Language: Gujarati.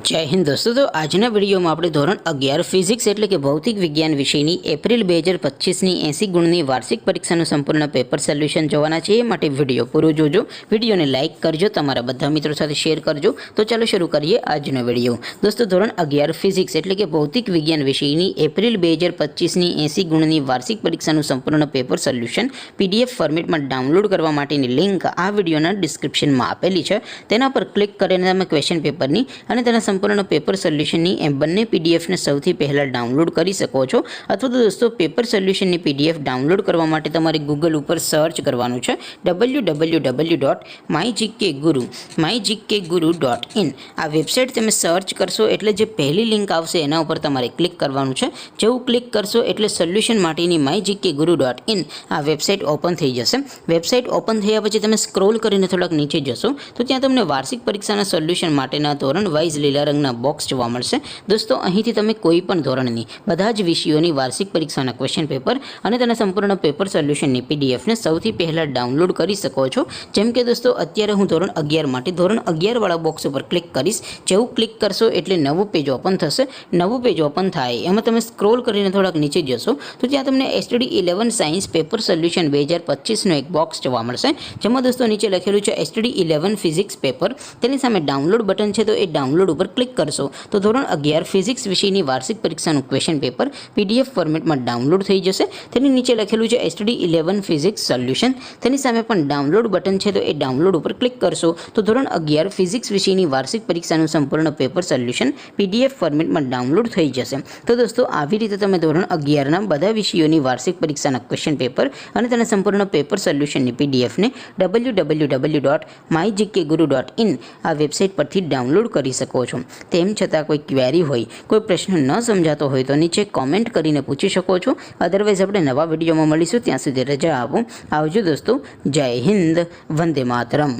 जय हिंद दोस्तों। तो आजना वीडियो में આપણે ધોરણ 11 ફિઝિક્સ એટલે કે ભૌતિક વિજ્ઞાન વિષયની એપ્રિલ 2025ની 80 ગુણની વાર્ષિક પરીક્ષાનું સંપૂર્ણ પેપર સોલ્યુશન જોવાના છે। એ માટે વિડિયો પૂરો જોજો, વિડિયોને લાઇક કરજો, તમારા બધા મિત્રો સાથે શેર કરજો। તો ચાલો શરૂ કરીએ આજનો વિડિયો। દોસ્તો ધોરણ 11 ફિઝિક્સ એટલે કે ભૌતિક વિજ્ઞાન વિષયની એપ્રિલ 2025ની 80 ગુણની વાર્ષિક પરીક્ષાનું સંપૂર્ણ પેપર સોલ્યુશન પીડીએફ ફોર્મેટમાં ડાઉનલોડ કરવા માટેની લિંક આ વિડિયોના ડિસ્ક્રિપ્શનમાં આપેલી છે। તેના પર ક્લિક કરીને તમે ક્વેશ્ચન પેપરની અને તેના સંપૂર્ણ પેપર સોલ્યુશનની એમ બંને પીડીએફને સૌથી પહેલાં ડાઉનલોડ કરી શકો છો। અથવા તો દોસ્તો પેપર સોલ્યુશનની પીડીએફ ડાઉનલોડ કરવા માટે તમારે ગૂગલ ઉપર સર્ચ કરવાનું છે www.mygkguru.in। આ વેબસાઇટ તમે સર્ચ કરશો એટલે જે પહેલી લિંક આવશે એના ઉપર તમારે ક્લિક કરવાનું છે। જેવું ક્લિક કરશો એટલે સોલ્યુશન માટેની mygkguru.in આ વેબસાઇટ ઓપન થઈ જશે। વેબસાઇટ ઓપન થયા પછી તમે સ્ક્રોલ કરીને થોડાક નીચે જશો તો ત્યાં તમને વાર્ષિક પરીક્ષાના સોલ્યુશન માટેના ધોરણ વાઇઝ લીલા રંગના બોક્સ જોવા મળશે। દોસ્તો અહીંથી તમે કોઈ પણ ધોરણની બધા જ વિષયોની વાર્ષિક પરીક્ષાના ક્વેશ્ચન પેપર અને તેના સંપૂર્ણ પેપર સોલ્યુશનની પીડીએફને સૌથી પહેલાં ડાઉનલોડ કરી શકો છો। જેમ કે દોસ્તો અત્યારે હું ધોરણ 11 માટે ધોરણ 11 વાળા બોક્સ ઉપર ક્લિક કરીશ। જેવું ક્લિક કરશો એટલે નવું પેજ ઓપન થશે। નવું પેજ ઓપન થાય એમાં તમે સ્ક્રોલ કરીને થોડાક નીચે જશો તો ત્યાં તમને STD 11 સાયન્સ પેપર સોલ્યુશન 2025નો એક બોક્સ જોવા મળશે। જેમાં દોસ્તો નીચે લખેલું છે STD 11 ફિઝિક્સ પેપર। તેની સામે ડાઉનલોડ બટન છે, તો એ ડાઉનલોડ ઉપર ક્લિક કરશો તો ધોરણ 11 ફિઝિક્સ વિષયની વાર્ષિક પરીક્ષાનું ક્વેશ્ચન પેપર પીડીએફ ફોર્મેટમાં ડાઉનલોડ થઈ જશે। તેની નીચે લખેલું છે STD 11 ફિઝિક્સ સોલ્યુશન। તેની સામે પણ ડાઉનલોડ બટન છે, તો એ ડાઉનલોડ ઉપર ક્લિક કરશો તો ધોરણ 11 ફિઝિક્સ વિષયની વાર્ષિક પરીક્ષાનું સંપૂર્ણ પેપર સોલ્યુશન પીડીએફ ફોર્મેટમાં ડાઉનલોડ થઈ જશે। તો દોસ્તો આવી રીતે તમે ધોરણ 11ના બધા વિષયોની વાર્ષિક પરીક્ષાના ક્વેશ્ચન પેપર અને તેના સંપૂર્ણ પેપર સોલ્યુશનની પીડીએફને www.mygkguru.in આ વેબસાઇટ પરથી ડાઉનલોડ કરી શકો છો। તેમ છતાં કોઈ ક્વેરી હોય, કોઈ પ્રશ્ન ન સમજાતો હોય તો નીચે કોમેન્ટ કરીને પૂછી શકો છો। અદરવાઇઝ આપણે નવા વિડીયોમાં મળીશું, ત્યાં સુધી રજા આપો। આવજો દોસ્તો, જય હિન્દ, વંદે માતરમ।